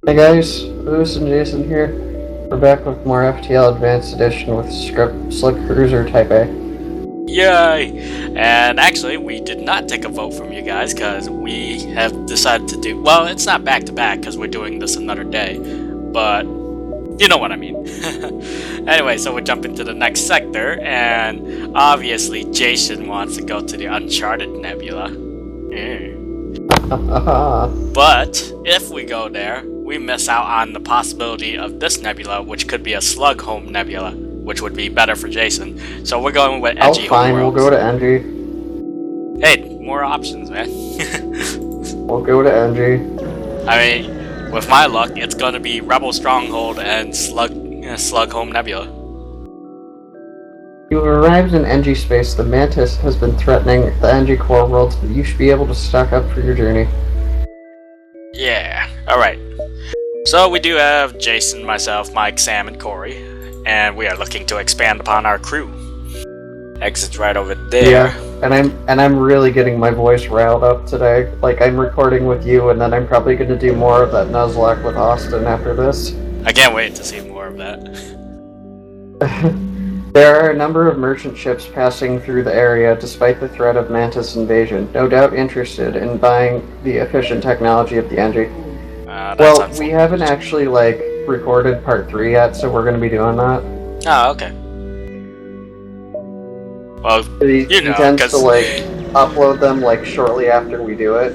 Hey guys, Lewis and Jason here. We're back with more FTL Advanced Edition with Slug Type A. Yay! And actually, we did not take a vote from you guys because we have decided to do... Well, it's not back-to-back because we're doing this another day, but you know what I mean. Anyway, so we're jumping to the next sector, and obviously Jason wants to go to the Uncharted Nebula. But if we go there, we miss out on the possibility of this nebula, which could be a slug home nebula, which would be better for Jason. So we're going with edgy home we'll worlds. go to NG. Hey, more options, man. We'll go to NG. I mean, with my luck, it's gonna be Rebel Stronghold and Slug Home Nebula. You arrived in NG space. The Mantis has been threatening the NG core worlds, but you should be able to stock up for your journey. Yeah, alright. So we do have Jason, myself, Mike, Sam, and Corey, and we are looking to expand upon our crew. Exit's right over there. Yeah, and I'm really getting my voice riled up today. Like, I'm recording with you, and then I'm probably going to do more of that Nuzlocke with Austin after this. I can't wait to see more of that. There are a number of merchant ships passing through the area despite the threat of Mantis invasion, no doubt interested in buying the efficient technology of the NG. Well, we haven't actually, recorded part 3 yet, so we're going to be doing that. Oh, okay. Well, He tends to, upload them, shortly after we do it.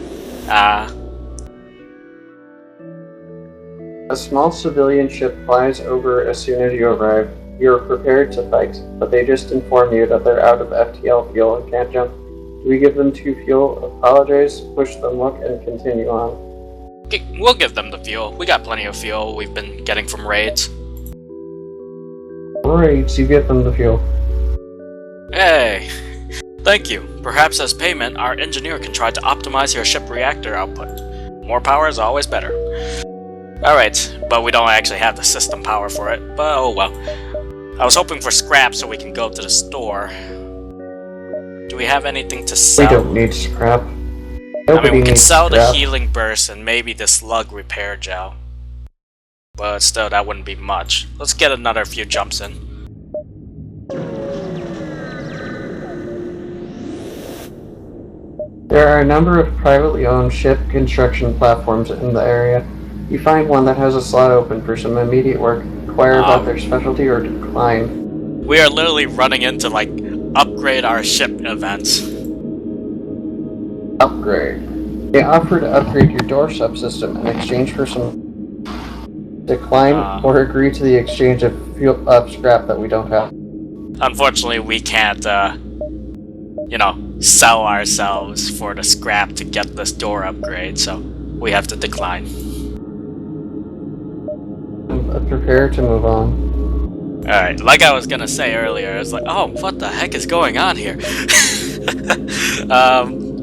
A small civilian ship flies over as soon as you arrive. You're prepared to fight, but they just inform you that they're out of FTL fuel and can't jump. Do we give them 2 fuel, apologize, push them luck, and continue on? We'll give them the fuel. We got plenty of fuel we've been getting from raids. Raids, you get them the fuel. Hey! Thank you. Perhaps as payment, our engineer can try to optimize your ship reactor output. More power is always better. Alright, but we don't actually have the system power for it, but oh well. I was hoping for scrap so we can go to the store. Do we have anything to sell? We don't need scrap. We can sell the healing burst and maybe the slug repair gel. But still, that wouldn't be much. Let's get another few jumps in. There are a number of privately owned ship construction platforms in the area. You find one that has a slot open for some immediate work. Inquire about their specialty or decline. We are literally running into, upgrade our ship events. Upgrade. They offer to upgrade your door subsystem in exchange for some decline or agree to the exchange of scrap that we don't have. Unfortunately, we can't, sell ourselves for the scrap to get this door upgrade, so we have to decline. Prepare to move on. Alright, like I was gonna say earlier, it's like, oh, what the heck is going on here?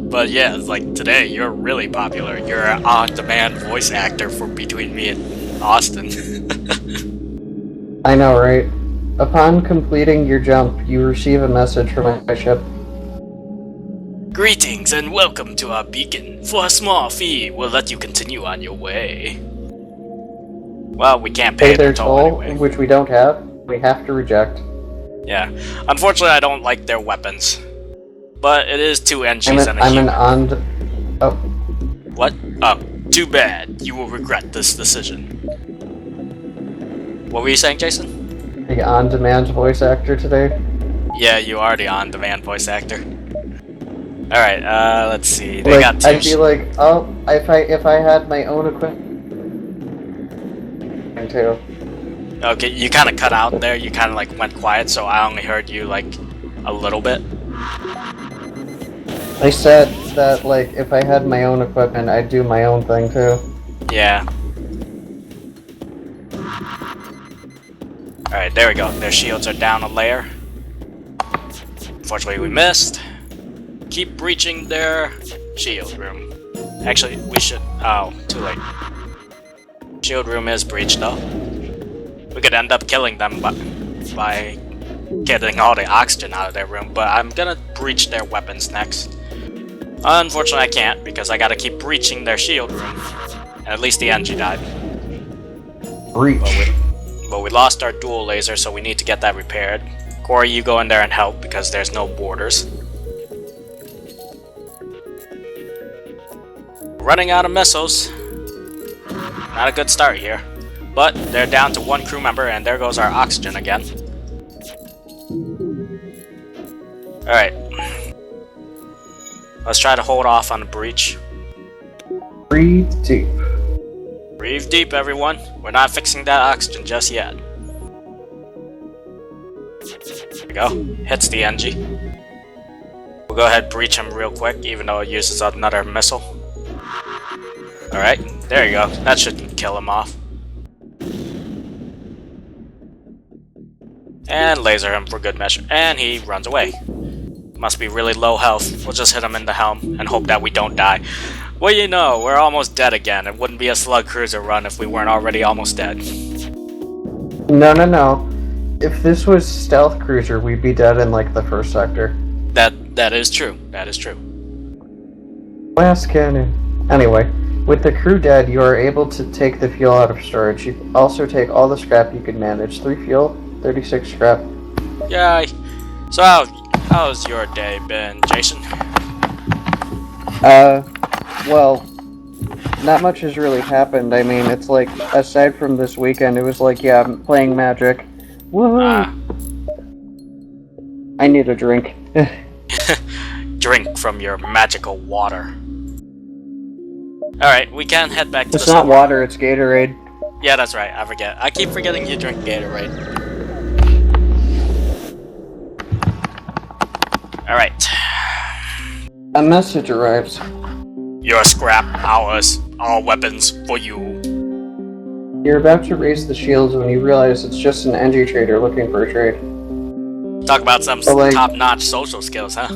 But yeah, it's like, today, you're really popular. You're an on-demand voice actor for between me and Austin. I know, right? Upon completing your jump, you receive a message from my ship. Greetings and welcome to our beacon. For a small fee, we'll let you continue on your way. Well, we can't pay their toll anyway. Which we don't have. We have to reject. Yeah. Unfortunately, I don't like their weapons. But it is 2 NGs and a human. Oh. What? Oh, too bad. You will regret this decision. What were you saying, Jason? The on-demand voice actor today? Yeah, you are the on-demand voice actor. Alright, let's see. They got 2 I'd be like, oh, if I had my own equipment. Too. Okay, you kind of cut out there. You kind of went quiet, so I only heard you a little bit. I said that if I had my own equipment, I'd do my own thing too. Yeah. Alright, there we go. Their shields are down a layer. Unfortunately, we missed. Keep breaching their shield room. Actually, we should... Oh, too late. Shield room is breached though. We could end up killing them by getting all the oxygen out of their room, but I'm gonna breach their weapons next. Unfortunately I can't, because I gotta keep breaching their shield room. And at least the NG died. Breach. But we lost our dual laser, so we need to get that repaired. Corey, you go in there and help because there's no borders. Running out of missiles. Not a good start here. But they're down to 1 crew member, and there goes our oxygen again. Alright. Let's try to hold off on the breach. Breathe deep. Breathe deep, everyone. We're not fixing that oxygen just yet. There we go. Hits the NG. We'll go ahead and breach him real quick, even though it uses another missile. Alright, there you go. That should kill him off. And laser him for good measure. And he runs away. Must be really low health. We'll just hit him in the helm and hope that we don't die. Well, you know, we're almost dead again. It wouldn't be a Slug Cruiser run if we weren't already almost dead. No. If this was Stealth Cruiser, we'd be dead in, like, the first sector. That is true. That is true. Last cannon. Anyway, with the crew dead, you are able to take the fuel out of storage. You also take all the scrap you can manage. 3 fuel, 36 scrap. Yay. So how's your day been, Jason? Well, not much has really happened. I mean, it's like, aside from this weekend, it was like, yeah, I'm playing Magic. Woohoo! I need a drink. Drink from your magical water. Alright, we can head back to the It's not water, it's Gatorade. Yeah, that's right, I forget. I keep forgetting you drink Gatorade. Alright. A message arrives. Your scrap, ours, all weapons for you. You're about to raise the shields when you realize it's just an NG trader looking for a trade. Talk about some top-notch social skills, huh?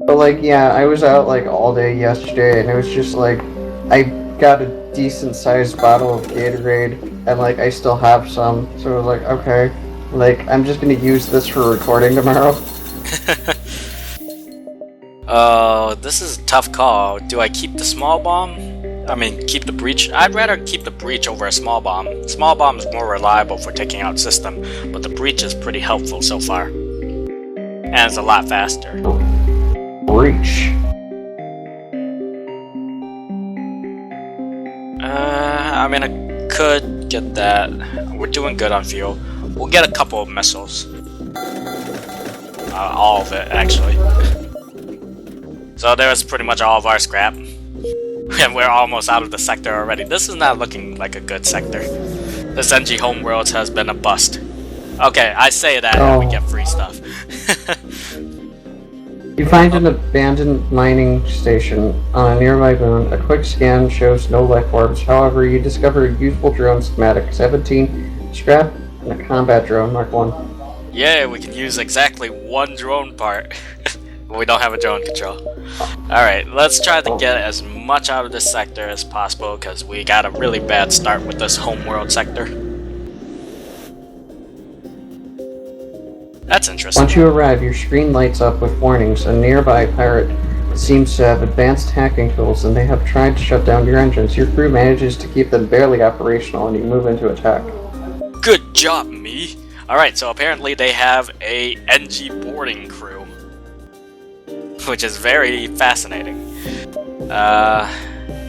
But like, yeah, I was out like all day yesterday, and it was just like, I got a decent-sized bottle of Gatorade, and like, I still have some, so I was like, okay, like, I'm just gonna use this for recording tomorrow. This is a tough call. Do I keep the small bomb? I mean, keep the breach? I'd rather keep the breach over a small bomb. Small bomb is more reliable for taking out system, but the breach is pretty helpful so far. And it's a lot faster. Breach. I mean, I could get that. We're doing good on fuel. We'll get a couple of missiles. All of it, actually. So there's pretty much all of our scrap. And we're almost out of the sector already. This is not looking like a good sector. This NG Homeworlds has been a bust. Okay, I say that and we get free stuff. You find an abandoned mining station on a nearby moon. A quick scan shows no life forms. However, you discover a useful drone schematic. 17 scrap and a combat drone, Mark 1. Yeah, we can use exactly 1 drone part. But we don't have a drone control. Alright, let's try to get as much out of this sector as possible, because we got a really bad start with this homeworld sector. That's interesting. Once you arrive, your screen lights up with warnings. A nearby pirate seems to have advanced hacking tools, and they have tried to shut down your engines. Your crew manages to keep them barely operational, and you move into attack. Good job, me! Alright, so apparently they have a NG boarding crew. Which is very fascinating.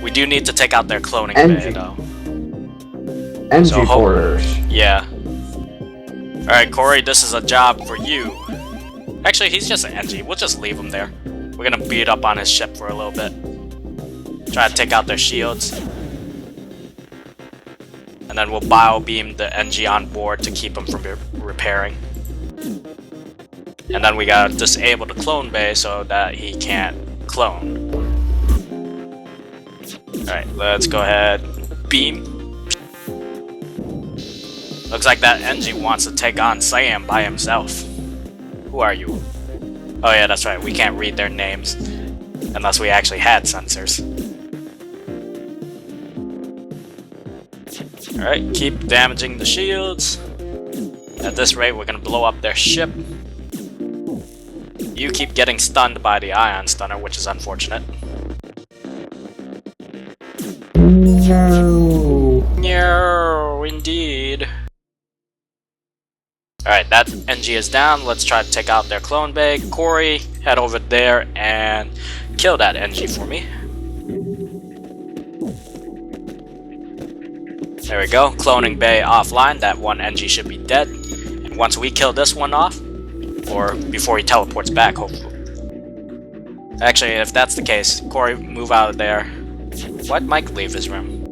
We do need to take out their cloning bay, though. NG boarders. Yeah. Alright, Corey, this is a job for you. Actually, he's just an NG. We'll just leave him there. We're gonna beat up on his ship for a little bit. Try to take out their shields. And then we'll bio-beam the NG on board to keep him from repairing. And then we gotta disable the clone bay so that he can't clone. Alright, let's go ahead. Beam. Looks like that NG wants to take on Sam by himself. Who are you? Oh yeah, that's right, we can't read their names. Unless we actually had sensors. Alright, keep damaging the shields. At this rate, we're gonna blow up their ship. You keep getting stunned by the ion stunner, which is unfortunate. No. No. Alright, that NG is down. Let's try to take out their clone bay. Corey, head over there and kill that NG for me. There we go. Cloning bay offline. That one NG should be dead. And once we kill this one off, or before he teleports back, hopefully. Actually, if that's the case, Corey, move out of there. Why'd Mike leave his room?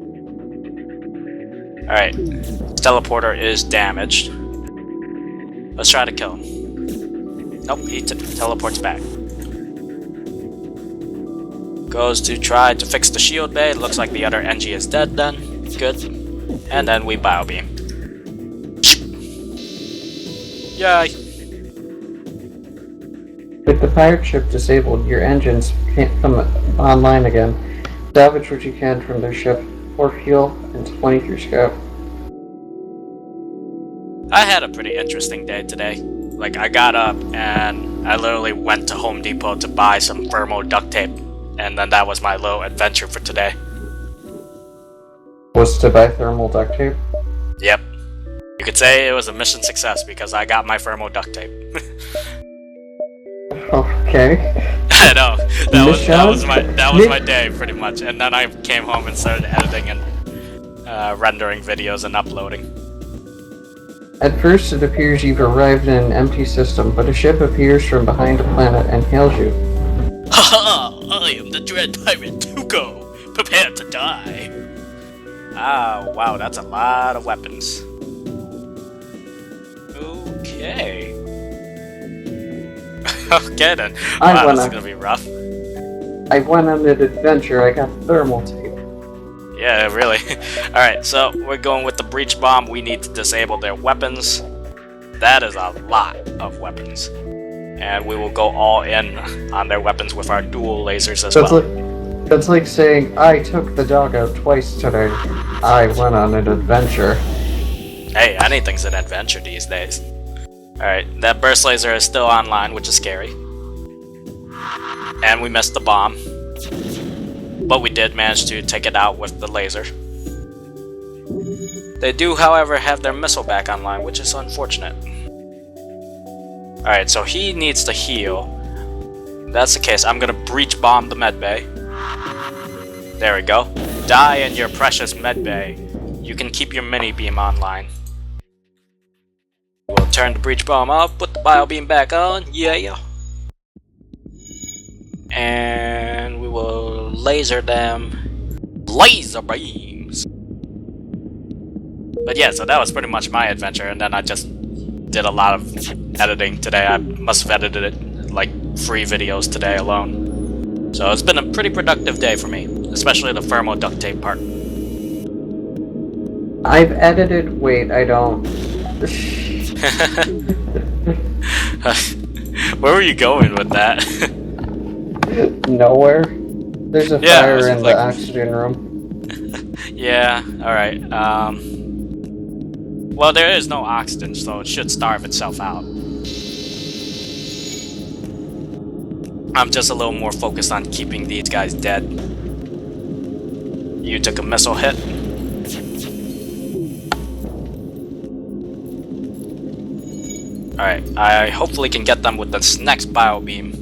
Alright. Teleporter is damaged. Let's try to kill him. Nope, he teleports back. Goes to try to fix the shield bay. Looks like the other NG is dead then. Good. And then we biobeam. Yay! With the pirate ship disabled, your engines can't come online again. Salvage what you can from their ship, pour fuel, and 23 scrap. I had a pretty interesting day today. Like, I got up and I literally went to Home Depot to buy some thermo duct tape. And then that was my little adventure for today. Was to buy thermal duct tape? Yep. You could say it was a mission success because I got my thermo duct tape. Okay. I know. That was my day pretty much. And then I came home and started editing and rendering videos and uploading. At first it appears you've arrived in an empty system, but a ship appears from behind a planet and hails you. Haha! I am the dread pirate Tuco! Prepare to die! Ah, wow, that's a lot of weapons. Okay. Okay then. Wow, this is gonna be rough. I went on an adventure, I got thermal tape. Yeah, really. Alright, so we're going with the breach bomb. We need to disable their weapons. That is a lot of weapons. And we will go all in on their weapons with our dual lasers as well. That's like saying, I took the dog out twice today. I went on an adventure. Hey, anything's an adventure these days. Alright, that burst laser is still online, which is scary. And we missed the bomb. But we did manage to take it out with the laser. They do, however, have their missile back online, which is unfortunate. Alright, so he needs to heal. If that's the case, I'm gonna breach bomb the medbay. There we go. Die in your precious medbay. You can keep your mini beam online. We'll turn the breach bomb off, put the bio beam back on, yeah. And we will laser them. Laser beams! But yeah, so that was pretty much my adventure, and then I just did a lot of editing today. I must have edited it like 3 videos today alone. So it's been a pretty productive day for me, especially the thermo duct tape part. I've edited, wait, I don't. Where were you going with that? Nowhere. There's a fire in the oxygen room. Yeah, alright. Well, there is no oxygen, so it should starve itself out. I'm just a little more focused on keeping these guys dead. You took a missile hit. Alright, I hopefully can get them with this next bio beam.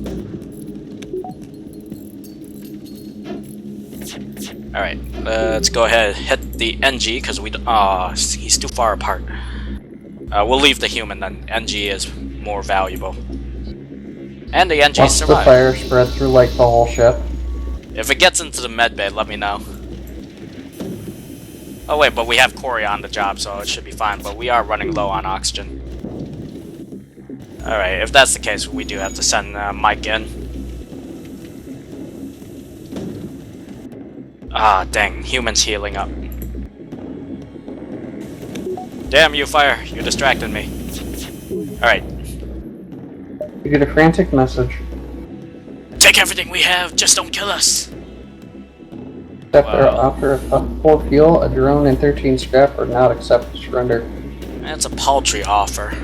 Alright, let's go ahead and hit the NG, because we he's too far apart. We'll leave the human then. NG is more valuable. And the NG survived. Once the fire spread through like the whole ship. If it gets into the medbay, let me know. Oh wait, but we have Corey on the job, so it should be fine, but we are running low on oxygen. Alright, if that's the case, we do have to send Mike in. Ah, dang, human's healing up. Damn you, fire, you distracted me. Alright. You get a frantic message. Take everything we have, just don't kill us! Offer of 4 fuel, a drone, and 13 scrap, or not accept surrender. That's a paltry offer.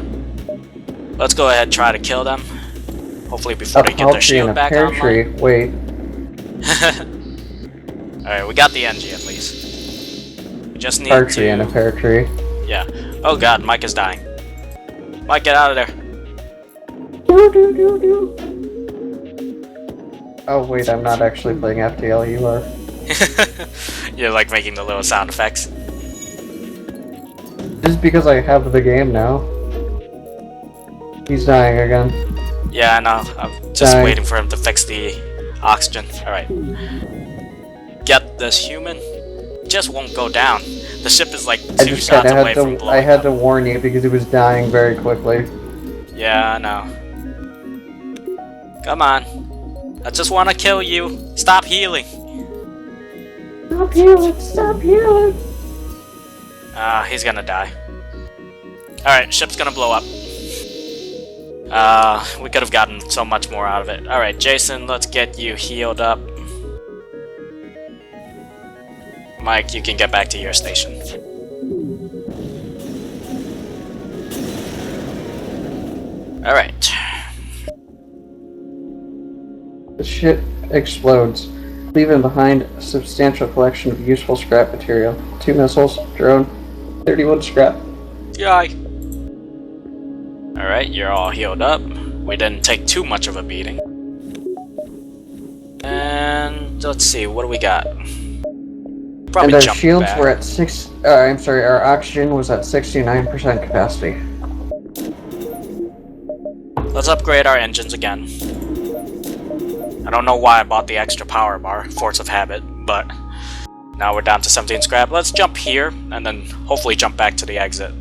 Let's go ahead and try to kill them. Hopefully before they get their shield back online. Wait. Alright, we got the NG at least. We just need and a pear tree. Yeah. Oh god, Mike is dying. Mike, get out of there. Oh wait, I'm not actually playing FTL, you are. You're like making the little sound effects. This is because I have the game now. He's dying again. Yeah, I know. I'm just waiting for him to fix the oxygen. Alright. Get this human. Just won't go down. The ship is like 2 shots away from blowing I had up. to warn you because it was dying very quickly. Yeah, I know. Come on. I just want to kill you. Stop healing. Stop healing, stop healing. He's gonna die. Alright, ship's gonna blow up. We could have gotten so much more out of it. Alright, Jason, let's get you healed up. Mike, you can get back to your station. Alright. The ship explodes, leaving behind a substantial collection of useful scrap material. 2 missiles, drone, 31 scrap. Yay! Alright, you're all healed up. We didn't take too much of a beating. And let's see, what do we got? Probably and our shields were at our oxygen was at 69% capacity. Let's upgrade our engines again. I don't know why I bought the extra power bar, force of habit, but now we're down to 17 scrap. Let's jump here, and then hopefully jump back to the exit.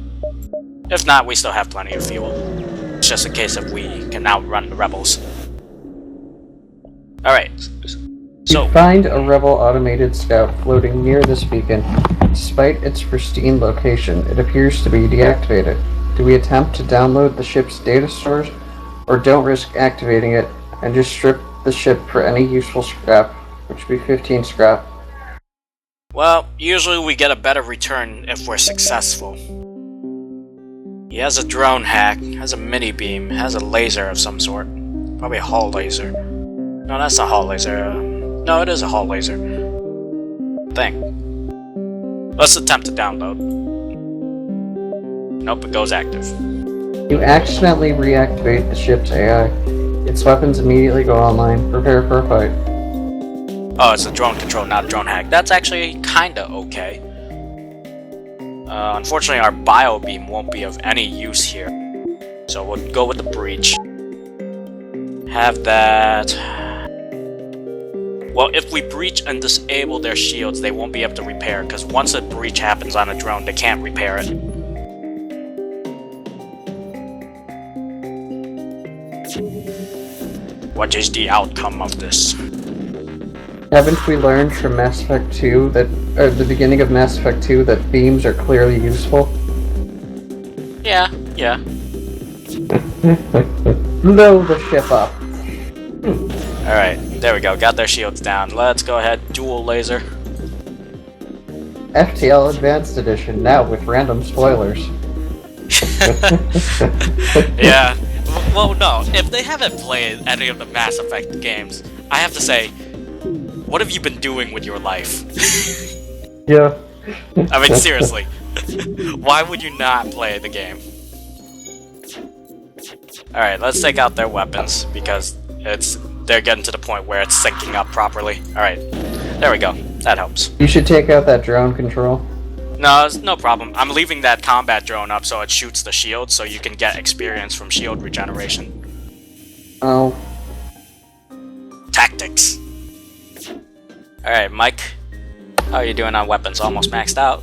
If not, we still have plenty of fuel. It's just a case of we can outrun the rebels. Alright. So, you find a rebel automated scout floating near this beacon. Despite its pristine location, it appears to be deactivated. Do we attempt to download the ship's data stores, or don't risk activating it and just strip the ship for any useful scrap, which would be 15 scrap? Well, usually we get a better return if we're successful. He has a drone hack, has a mini beam, has a laser of some sort. Probably a hull laser. No, that's a hull laser. No, it is a hull laser. Thing. Let's attempt to download. Nope, it goes active. You accidentally reactivate the ship's AI. Its weapons immediately go online. Prepare for a fight. Oh, it's a drone control, not a drone hack. That's actually kinda okay. Unfortunately, our bio beam won't be of any use here. So we'll go with the breach. Have that... Well, if we breach and disable their shields, they won't be able to repair, because once a breach happens on a drone, they can't repair it. What is the outcome of this? Haven't we learned from Mass Effect 2 that, or the beginning of Mass Effect 2, that beams are clearly useful? Yeah. Blow the ship up. Alright, there we go. Got their shields down. Let's go ahead. Dual laser. FTL Advanced Edition, now with random spoilers. Yeah. Well, no. If they haven't played any of the Mass Effect games, I have to say, what have you been doing with your life? Yeah. I mean, seriously. Why would you not play the game? Alright, let's take out their weapons, because they're getting to the point where it's syncing up properly. Alright, there we go. That helps. You should take out that drone control. No, it's no problem. I'm leaving that combat drone up so it shoots the shield, so you can get experience from shield regeneration. Oh. Tactics. Alright, Mike. How are you doing on weapons? Almost maxed out.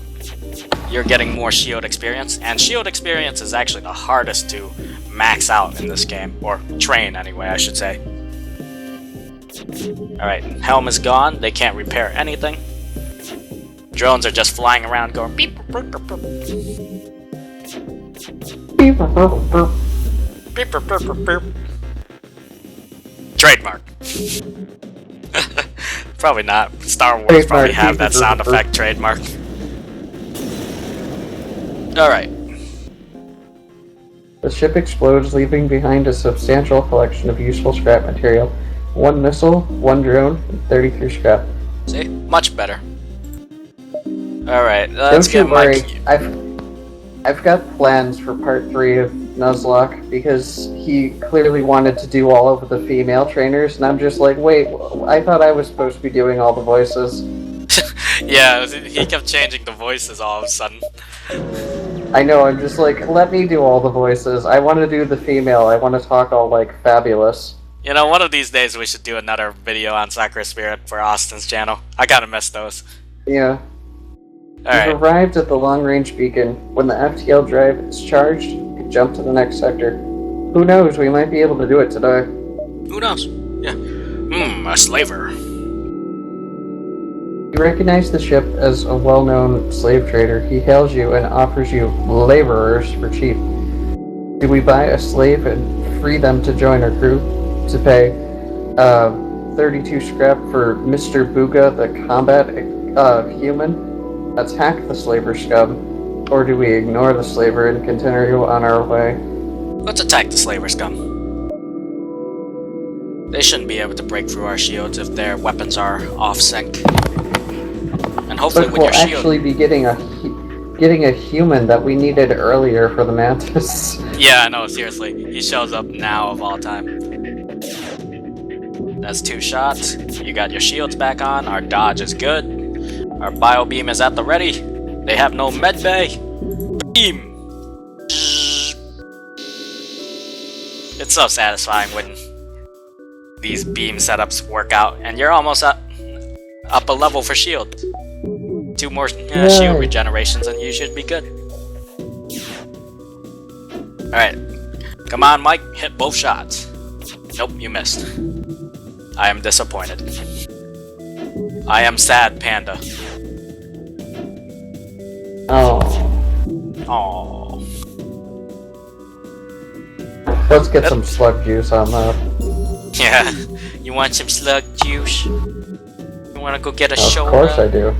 You're getting more shield experience, and shield experience is actually the hardest to max out in this game. Or train, anyway, I should say. Alright, helm is gone. They can't repair anything. Drones are just flying around going beep, beep, beep, beep. Beep, beep, beep, beep, beep. Trademark. Probably not. Star Wars Trademark, probably have that sound effect trademark. Alright. The ship explodes, leaving behind a substantial collection of useful scrap material. 1 missile, 1 drone, and 33 scrap. See? Much better. Alright, let's Don't you get worry, Mike. I've got plans for part 3 of Nuzlocke because he clearly wanted to do all of the female trainers, and I'm just like, wait, I thought I was supposed to be doing all the voices. Yeah, he kept changing the voices all of a sudden. I know, I'm just like, let me do all the voices. I want to do the female. I want to talk all, like, fabulous. You know, one of these days we should do another video on Sakura Spirit for Austin's channel. I gotta miss those. Yeah. Alright. We've arrived at the long-range beacon. When the FTL drive is charged, we can jump to the next sector. Who knows, we might be able to do it today. Who knows? Yeah. A slaver. You recognize the ship as a well-known slave trader. He hails you and offers you laborers for cheap. Do we buy a slave and free them to join our crew to pay 32 scrap for Mr. Booga, the combat human? Attack the slaver scum, or do we ignore the slaver and continue on our way? Let's attack the slaver scum. They shouldn't be able to break through our shields if their weapons are off sync. And hopefully But we'll actually be getting a human that we needed earlier for the Mantis. Yeah, I know, seriously. He shows up now of all time. That's 2 shots. You got your shields back on. Our dodge is good. Our bio beam is at the ready. They have no med bay. Beam! It's so satisfying when these beam setups work out, and you're almost up a level for shield. 2 more shield regenerations and you should be good. Alright. Come on, Mike. Hit both shots. Nope, you missed. I am disappointed. I am sad, Panda. Oh. Let's get some slug juice on that. Yeah. You want some slug juice? You wanna go get a show? Of course I do.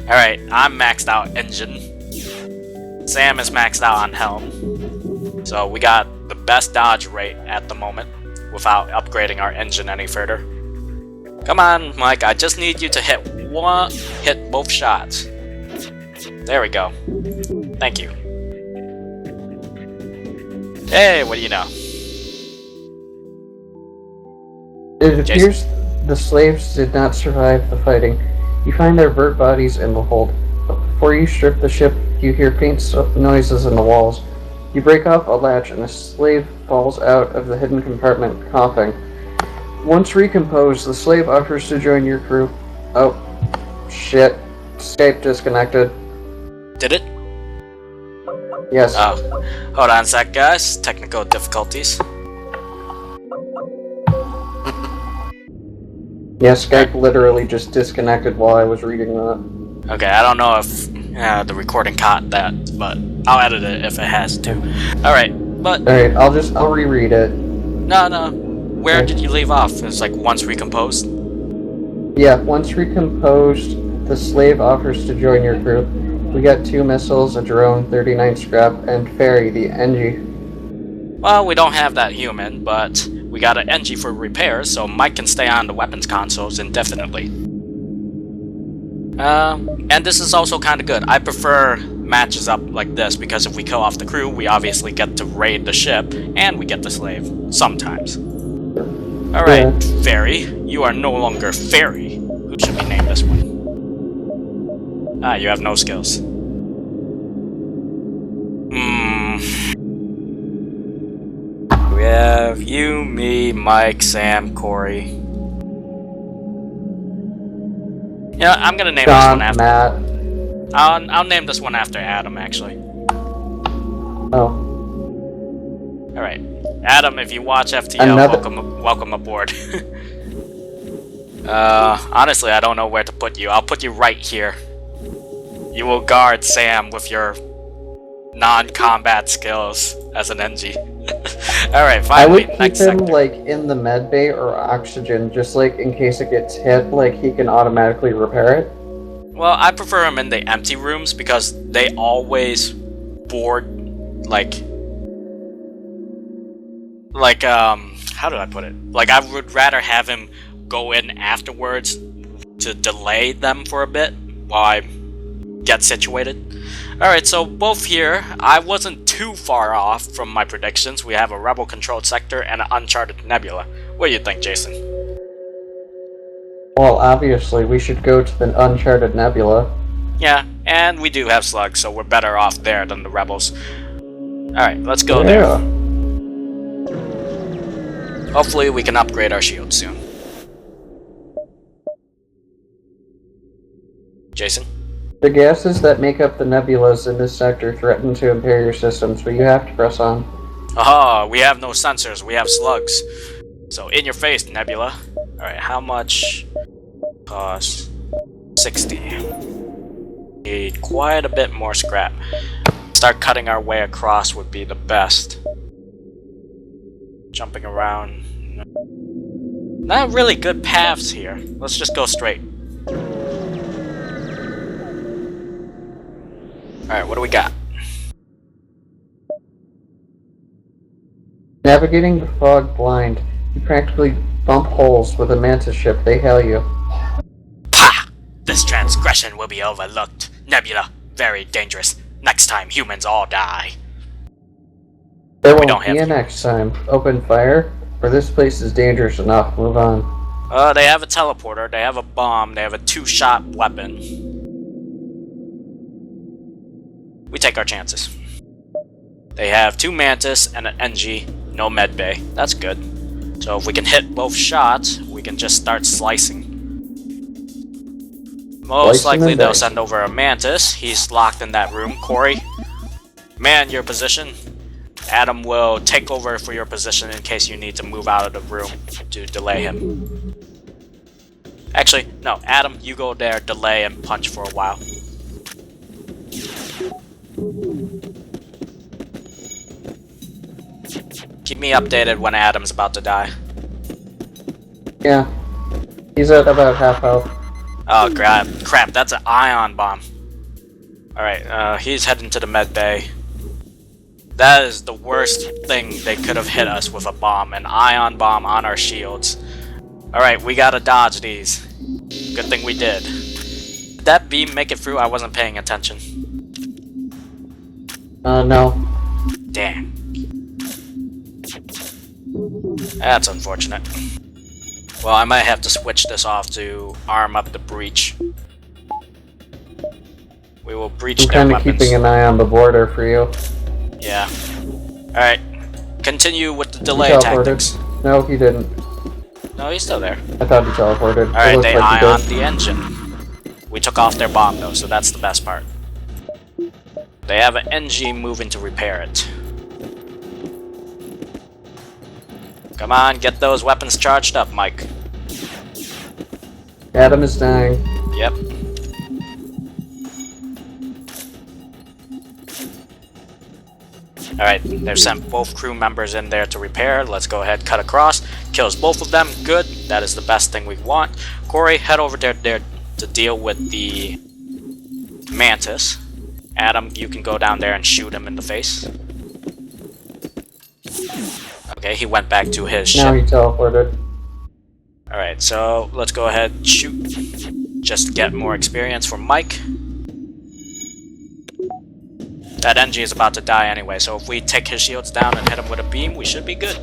Alright, I'm maxed out engine. Sam is maxed out on helm. So we got the best dodge rate at the moment without upgrading our engine any further. Come on, Mike, I just need you to hit both shots. There we go. Thank you. Hey, what do you know? It appears the slaves did not survive the fighting. You find their burnt bodies in the hold. But before you strip the ship, you hear faint noises in the walls. You break off a latch and a slave falls out of the hidden compartment, coughing. Once recomposed, the slave offers to join your crew. Oh, shit. Skype disconnected. Did it? Yes. Oh. Hold on a sec, guys. Technical difficulties. Yeah, Skype literally just disconnected while I was reading that. Okay, I don't know if the recording caught that, but I'll edit it if it has to. Alright, but... Alright, I'll reread it. No. Where did you leave off? It's like once recomposed? Yeah, once recomposed, the slave offers to join your crew. We got 2 missiles, a drone, 39 scrap, and Fairy, the NG. Well, we don't have that human, but we got an NG for repairs, so Mike can stay on the weapons consoles indefinitely. And this is also kind of good. I prefer matches up like this, because if we kill off the crew, we obviously get to raid the ship, and we get the slave. Sometimes. Alright, Fairy. You are no longer Fairy. Who should we name this one? Ah, you have no skills. We have you, me, Mike, Sam, Corey. Yeah, I'm gonna name this one after... Matt. I'll name this one after Adam, actually. Oh. Alright. Adam, if you watch FTL, welcome aboard. Honestly, I don't know where to put you. I'll put you right here. You will guard Sam with your non-combat skills as an NG. Alright, finally, next sector. I would keep him, like, in the med bay or oxygen, just, like, in case it gets hit, like, he can automatically repair it. Well, I prefer him in the empty rooms, because they always board, how do I put it? Like, I would rather have him go in afterwards to delay them for a bit while I get situated. Alright, so both here, I wasn't too too far off from my predictions. We have a rebel-controlled sector and an uncharted nebula. What do you think, Jason? Well, obviously, we should go to the uncharted nebula. Yeah, and we do have slugs, so we're better off there than the rebels. Alright, let's go there. Hopefully we can upgrade our shield soon. Jason? The gases that make up the nebulas in this sector threaten to impair your systems, but you have to press on. Aha, we have no sensors, we have slugs. So in your face, nebula. Alright, how much cost? 60. Need quite a bit more scrap. Start cutting our way across would be the best. Jumping around. Not really good paths here. Let's just go straight. Alright, what do we got? Navigating the fog blind, you practically bump holes with a mantis ship. They hail you. Pah! This transgression will be overlooked. Nebula, very dangerous. Next time, humans all die. There won't be a next time. Open fire, for this place is dangerous enough. Move on. They have a teleporter, they have a bomb, they have a 2-shot weapon. We take our chances. They have 2 mantis and an NG, no medbay. That's good. So if we can hit both shots, we can just start slicing. Most likely they'll send over a mantis. He's locked in that room. Corey, man your position. Adam will take over for your position in case you need to move out of the room to delay him. Actually, no, Adam, you go there, delay, and punch for a while. Keep me updated when Adam's about to die. Yeah. He's at about half health. Oh, crap, that's an ion bomb. Alright, he's heading to the med bay. That is the worst thing they could have hit us with a bomb, an ion bomb on our shields. Alright, we gotta dodge these. Good thing we did. Did that beam make it through? I wasn't paying attention. No. Damn. That's unfortunate. Well, I might have to switch this off to arm up the breach. We will breach their weapons. I'm kinda keeping an eye on the border for you. Yeah. Alright. Continue with the delay tactics. No, he didn't. No, he's still there. I thought he teleported. Alright, they ioned the engine. We took off their bomb though, so that's the best part. They have an NG moving to repair it. Come on, get those weapons charged up, Mike. Adam is dying. Yep. Alright, they've sent both crew members in there to repair. Let's go ahead, cut across. Kills both of them. Good. That is the best thing we want. Corey, head over there to deal with the mantis. Adam, you can go down there and shoot him in the face. Okay, he went back to his ship. Now he teleported. Alright, so let's go ahead and shoot. Just to get more experience for Mike. That NG is about to die anyway, so if we take his shields down and hit him with a beam, we should be good.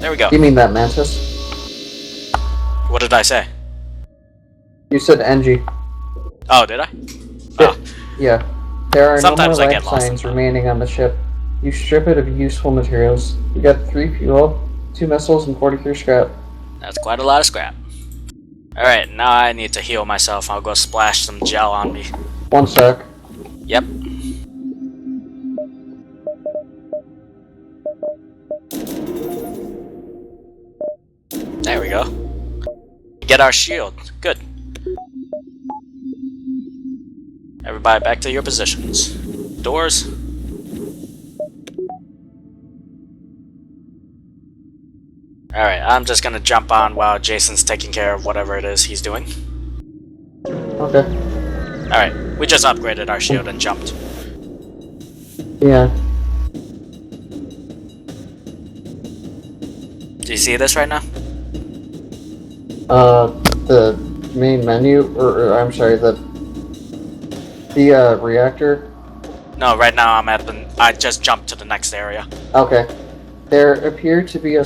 There we go. You mean that mantis? What did I say? You said NG. Oh, did I? Oh. Yeah. There are Sometimes no more I get life lost signs remaining on the ship. You strip it of useful materials. You got 3 fuel, 2 missiles, and 43 scrap. That's quite a lot of scrap. Alright, now I need to heal myself. I'll go splash some gel on me. 1 sec. Yep. There we go. Get our shield. Good. Everybody back to your positions. Doors. Alright, I'm just gonna jump on while Jason's taking care of whatever it is he's doing. Okay. Alright, we just upgraded our shield and jumped. Yeah. Do you see this right now? The main menu, or I'm sorry, the reactor. No, right now I'm at the... I just jumped to the next area. Okay. There appear to be a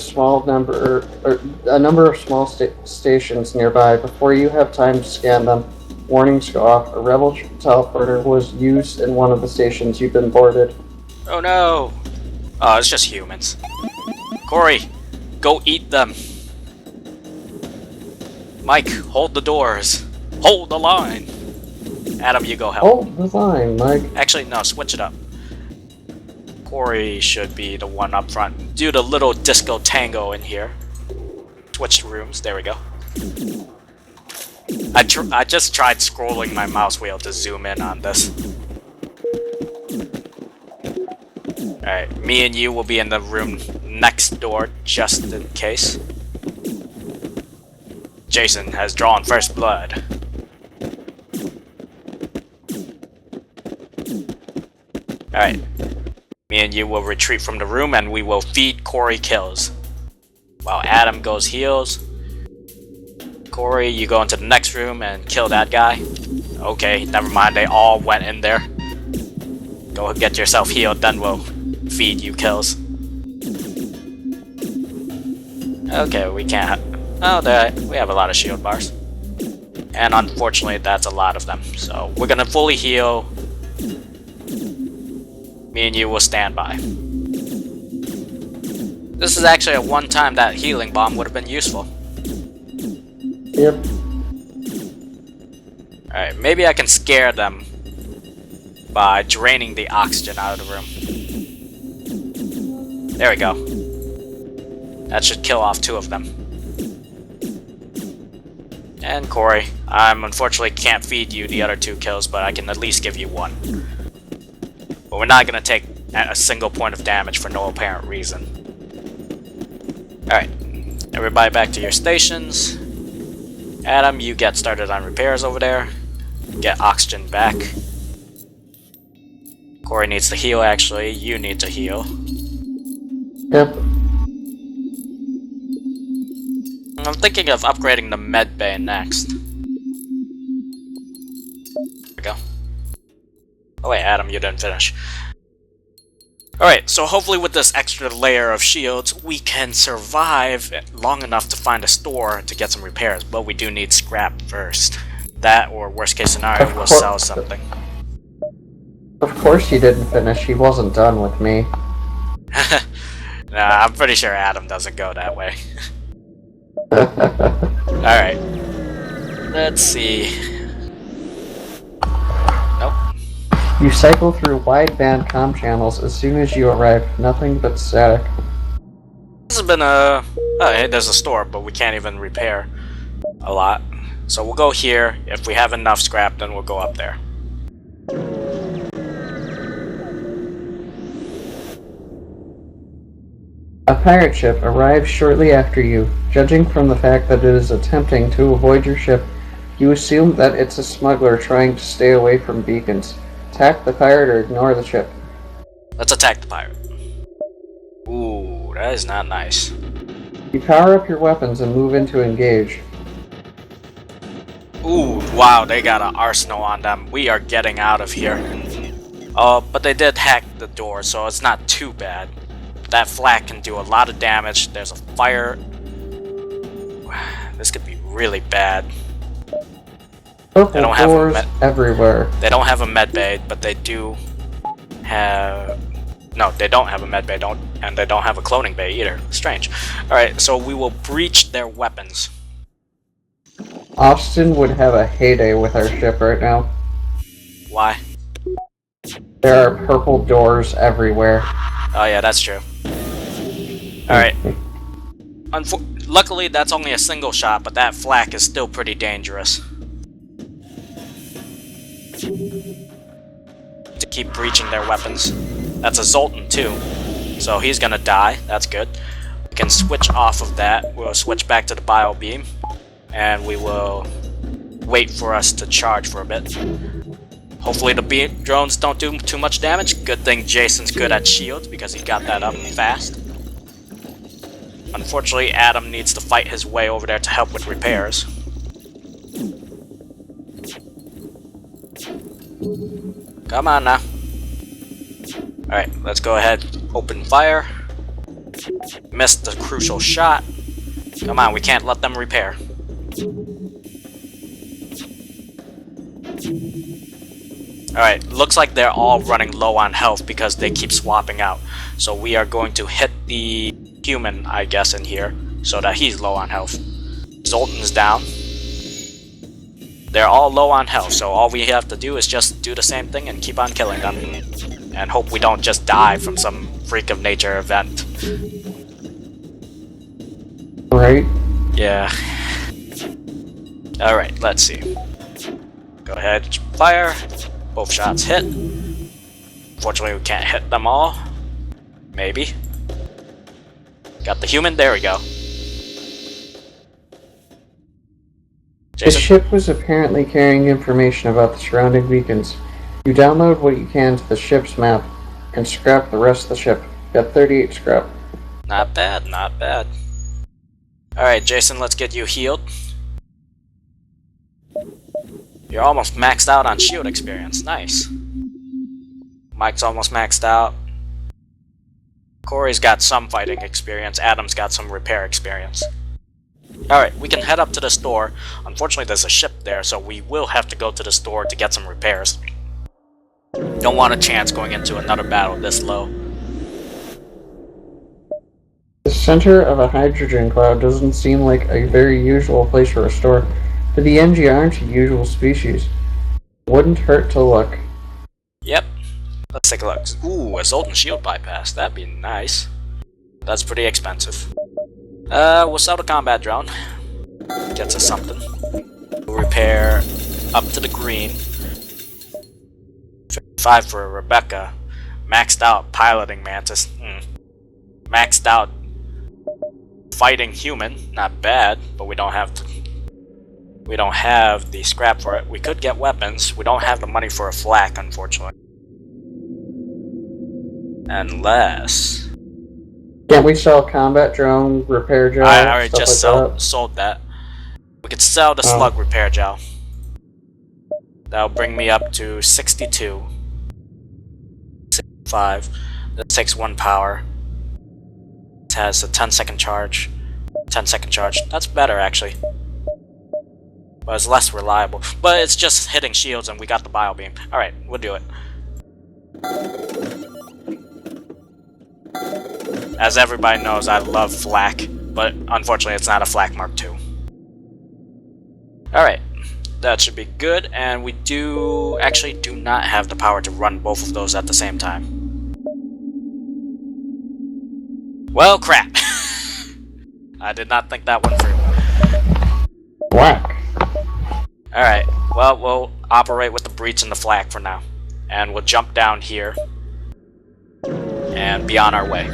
number of small stations nearby. Before you have time to scan them, warnings go off. A rebel teleporter was used in one of the stations. You've been boarded. Oh no! Oh, it's just humans. Corey, go eat them. Mike, hold the doors. Hold the line. Adam, you go help. Hold the line, Mike. Actually, no, switch it up. Corey should be the one up front. Do the little disco tango in here. Switch rooms. There we go. I just tried scrolling my mouse wheel to zoom in on this. Alright, me and you will be in the room next door, just in case. Jason has drawn first blood. Alright. Me and you will retreat from the room and we will feed Corey kills. While Adam goes heals. Corey, you go into the next room and kill that guy. Okay, never mind, they all went in there. Go get yourself healed, then we'll feed you kills. Okay, we can't... Oh, we have a lot of shield bars. And unfortunately, that's a lot of them. So, we're gonna fully heal. Me and you will stand by. This is actually a one time that healing bomb would have been useful. Yep. Alright, maybe I can scare them by draining the oxygen out of the room. There we go. That should kill off 2 of them. And Corey, I unfortunately can't feed you the other 2 kills, but I can at least give you 1. But we're not going to take a single point of damage for no apparent reason. Alright, everybody back to your stations. Adam, you get started on repairs over there. Get oxygen back. Corey needs to heal, actually. You need to heal. Yep. I'm thinking of upgrading the med bay next. There we go. Oh wait, Adam, you didn't finish. Alright, so hopefully with this extra layer of shields, we can survive long enough to find a store to get some repairs, but we do need scrap first. That, or worst case scenario, we'll sell something. Of course you didn't finish, he wasn't done with me. Nah, I'm pretty sure Adam doesn't go that way. Alright. Let's see. Nope. You cycle through wideband comm channels as soon as you arrive. Nothing but static. This has been a... Oh, hey, there's a store, but we can't even repair a lot. So we'll go here. If we have enough scrap, then we'll go up there. A pirate ship arrives shortly after you. Judging from the fact that it is attempting to avoid your ship, you assume that it's a smuggler trying to stay away from beacons. Attack the pirate or ignore the ship. Let's attack the pirate. Ooh, that is not nice. You power up your weapons and move into engage. Ooh, wow, they got an arsenal on them. We are getting out of here. But they did hack the door, so it's not too bad. That flak can do a lot of damage. There's a fire. This could be really bad. Purple doors everywhere. They don't have a med bay, but they do have... No, they don't have a med bay, and they don't have a cloning bay either. Strange. Alright, so we will breach their weapons. Austin would have a heyday with our ship right now. Why? There are purple doors everywhere. Oh yeah, that's true. Alright. Luckily, that's only a single shot, but that flak is still pretty dangerous. To keep breaching their weapons. That's a Zoltan too, so he's gonna die. That's good. We can switch off of that. We'll switch back to the bio beam, and we will wait for us to charge for a bit. Hopefully the drones don't do too much damage. Good thing Jason's good at shields because he got that up fast. Unfortunately, Adam needs to fight his way over there to help with repairs. Come on now. Alright, let's go ahead. Open fire. Missed the crucial shot. Come on, we can't let them repair. Alright, looks like they're all running low on health because they keep swapping out. So we are going to hit the human, I guess, in here so that he's low on health. Zoltan's down. They're all low on health, so all we have to do is just do the same thing and keep on killing them. And hope we don't just die from some freak of nature event. Right? Yeah. Alright, let's see. Go ahead, fire. Both shots hit. Unfortunately, we can't hit them all. Maybe. Got the human, there we go. The ship was apparently carrying information about the surrounding beacons. You download what you can to the ship's map and scrap the rest of the ship. Got 38 scrap. Not bad, not bad. Alright, Jason, let's get you healed. You're almost maxed out on shield experience. Nice. Mike's almost maxed out. Corey's got some fighting experience. Adam's got some repair experience. Alright, we can head up to the store. Unfortunately, there's a ship there, so we will have to go to the store to get some repairs. Don't want a chance going into another battle this low. The center of a hydrogen cloud doesn't seem like a very usual place for a store, but the NG aren't a usual species. Wouldn't hurt to look. Yep. Let's take a look. Ooh, a Zoltan shield bypass. That'd be nice. That's pretty expensive. We'll sell the combat drone. Gets us something. We'll repair up to the green. 55 for Rebecca. Maxed out piloting mantis. Maxed out fighting human. Not bad, but we don't have the scrap for it. We could get weapons. We don't have the money for a flak, unfortunately. Unless... Can't we sell combat drone, repair gel? I already just like sold that. We could sell the slug repair gel. That'll bring me up to 62. 65. That takes 1 power. It has a 10-second charge. 10-second charge. That's better, actually. But it's less reliable. But it's just hitting shields and we got the bio beam. Alright, we'll do it. As everybody knows, I love flak, but unfortunately it's not a flak Mark II. Alright, that should be good, and we actually do not have the power to run both of those at the same time. Well, crap. I did not think that one through. Whack. Alright, well, we'll operate with the breach and the flak for now. And we'll jump down here and be on our way.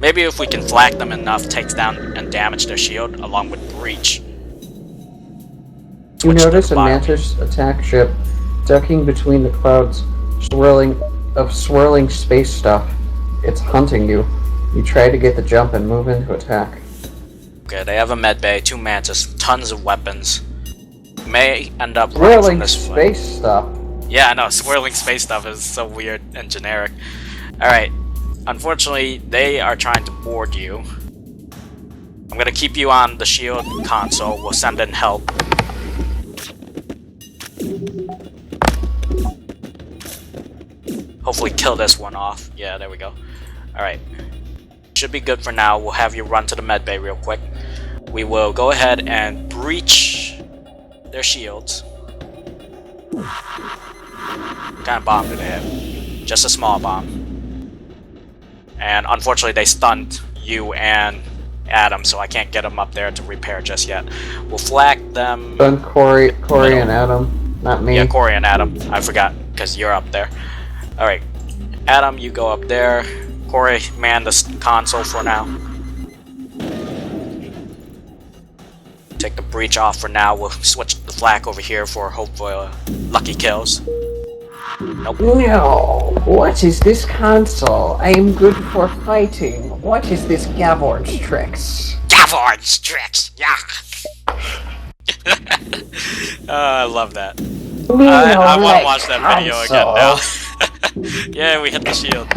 Maybe if we can flak them enough, takes down and damage their shield along with breach. You notice a mantis attack ship ducking between the clouds, swirling space stuff. It's hunting you. You try to get the jump and move into attack. Okay, they have a med bay, 2 mantis, tons of weapons. May end up running from this way. Swirling space stuff. Yeah, I know, swirling space stuff is so weird and generic. Alright, unfortunately, they are trying to board you. I'm gonna keep you on the shield console, we'll send in help. Hopefully kill this one off. Yeah, there we go. Alright. Should be good for now. We'll have you run to the med bay real quick. We will go ahead and breach their shields. What kind of bomb do they have? Just a small bomb. And unfortunately they stunned you and Adam, so I can't get them up there to repair just yet. We'll flak them... Stun Corey and Adam, not me. Yeah, Corey and Adam. I forgot, because you're up there. Alright. Adam, you go up there. Corey, man the console for now. Take the breach off for now. We'll switch the flak over here for hopefully lucky kills. Nope. No! What is this console? I am good for fighting. What is this Gavorn's tricks? Gavorn's tricks! Yeah! I love that. I want to watch that video again now. Yeah, we hit the shield.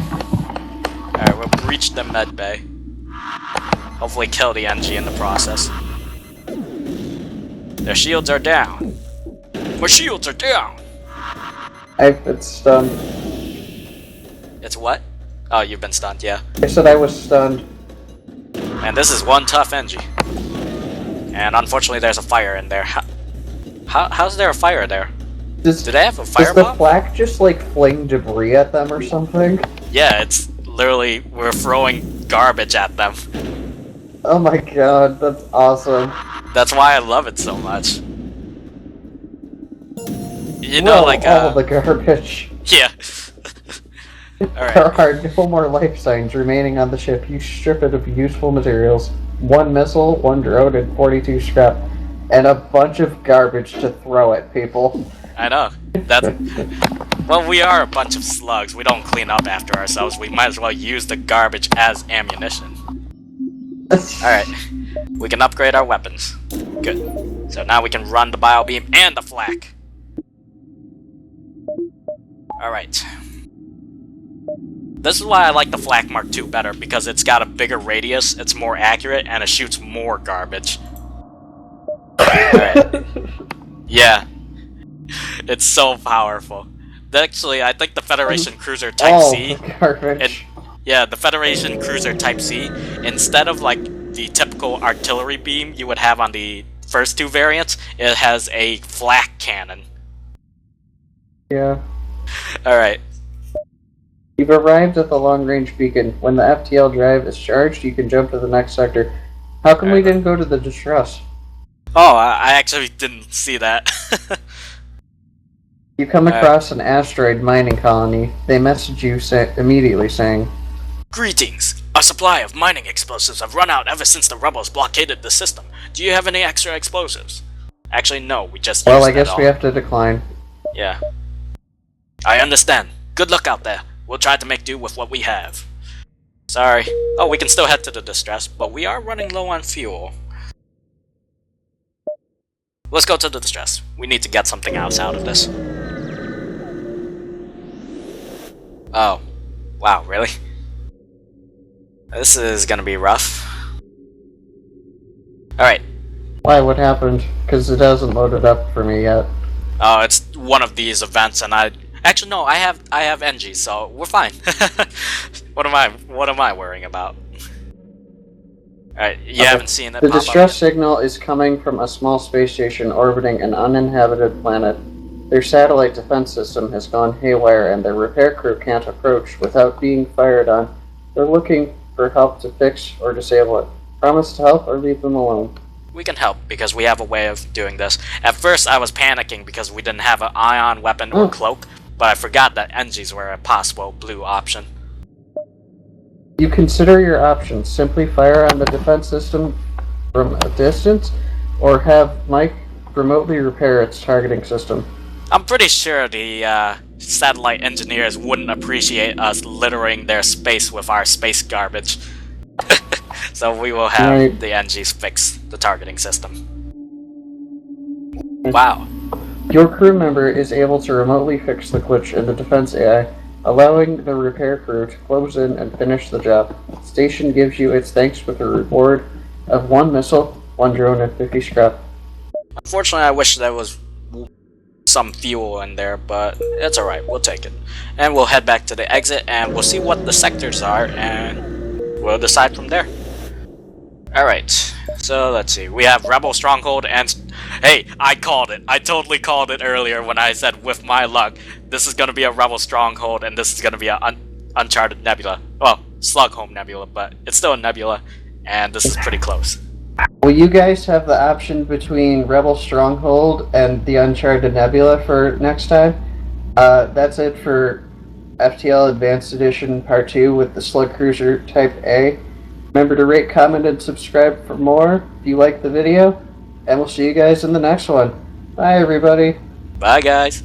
Alright, we'll breach the med bay. Hopefully kill the NG in the process. Their shields are down. My shields are down! I've been stunned. It's what? Oh, you've been stunned, yeah. I said I was stunned. And this is one tough NG. And unfortunately there's a fire in there. How's there a fire there? Do they have a firebomb? Does the flak just like fling debris at them or something? Yeah, it's literally, we're throwing garbage at them. Oh my god, that's awesome. That's why I love it so much. You know, like all the garbage. Yeah. Alright. There are no more life signs remaining on the ship. You strip it of useful materials. 1 missile, 1 drone, and 42 scrap. And a bunch of garbage to throw at people. I know. That's... Well, we are a bunch of slugs. We don't clean up after ourselves. We might as well use the garbage as ammunition. Alright. We can upgrade our weapons. Good. So now we can run the bio beam and the flak. Alright. This is why I like the Flak Mark II better, because it's got a bigger radius, it's more accurate, and it shoots more garbage. Alright. Yeah. It's so powerful. Actually, I think the Federation Cruiser Type C... garbage. Yeah, the Federation Cruiser Type C, instead of like the typical artillery beam you would have on the first 2 variants, it has a flak cannon. Yeah. Alright. You've arrived at the long-range beacon. When the FTL drive is charged, you can jump to the next sector. How come we didn't go to the distress? Oh, I actually didn't see that. You come across an asteroid mining colony. They message you immediately saying, "Greetings. Our supply of mining explosives have run out ever since the rebels blockaded the system. Do you have any extra explosives?" Actually, no, we just well, I guess we have to decline. Yeah. I understand. Good luck out there. We'll try to make do with what we have. Sorry. Oh, we can still head to the distress, but we are running low on fuel. Let's go to the distress. We need to get something else out of this. Oh. Wow, really? This is gonna be rough. Alright. Why? What happened? Because it hasn't loaded up for me yet. Oh, it's one of these events, and actually no, I have NG, so we're fine. What am I worrying about? Alright, you haven't seen it. The distress signal is coming from a small space station orbiting an uninhabited planet. Their satellite defense system has gone haywire, and their repair crew can't approach without being fired on. They're looking for help to fix or disable it. Promise to help or leave them alone. We can help, because we have a way of doing this. At first I was panicking because we didn't have an ion weapon or cloak, but I forgot that NGs were a possible blue option. You consider your options. Simply fire on the defense system from a distance, or have Mike remotely repair its targeting system. I'm pretty sure the satellite engineers wouldn't appreciate us littering their space with our space garbage. So we will have the NGs fix the targeting system. Wow. Your crew member is able to remotely fix the glitch in the defense AI, allowing the repair crew to close in and finish the job. The station gives you its thanks with a reward of 1 missile, 1 drone, and 50 scrap. Unfortunately, I wish there was some fuel in there, but it's alright, we'll take it. And we'll head back to the exit, and we'll see what the sectors are, and we'll decide from there. Alright, so let's see. We have Rebel Stronghold, and hey, I called it. I totally called it earlier when I said, with my luck, this is going to be a Rebel Stronghold, and this is going to be an Uncharted Nebula. Well, Slug Home Nebula, but it's still a Nebula, and this is pretty close. Will you guys have the option between Rebel Stronghold and the Uncharted Nebula for next time? That's it for FTL Advanced Edition Part 2 with the Slug Cruiser Type A. Remember to rate, comment, and subscribe for more if you like the video, and we'll see you guys in the next one. Bye, everybody. Bye, guys.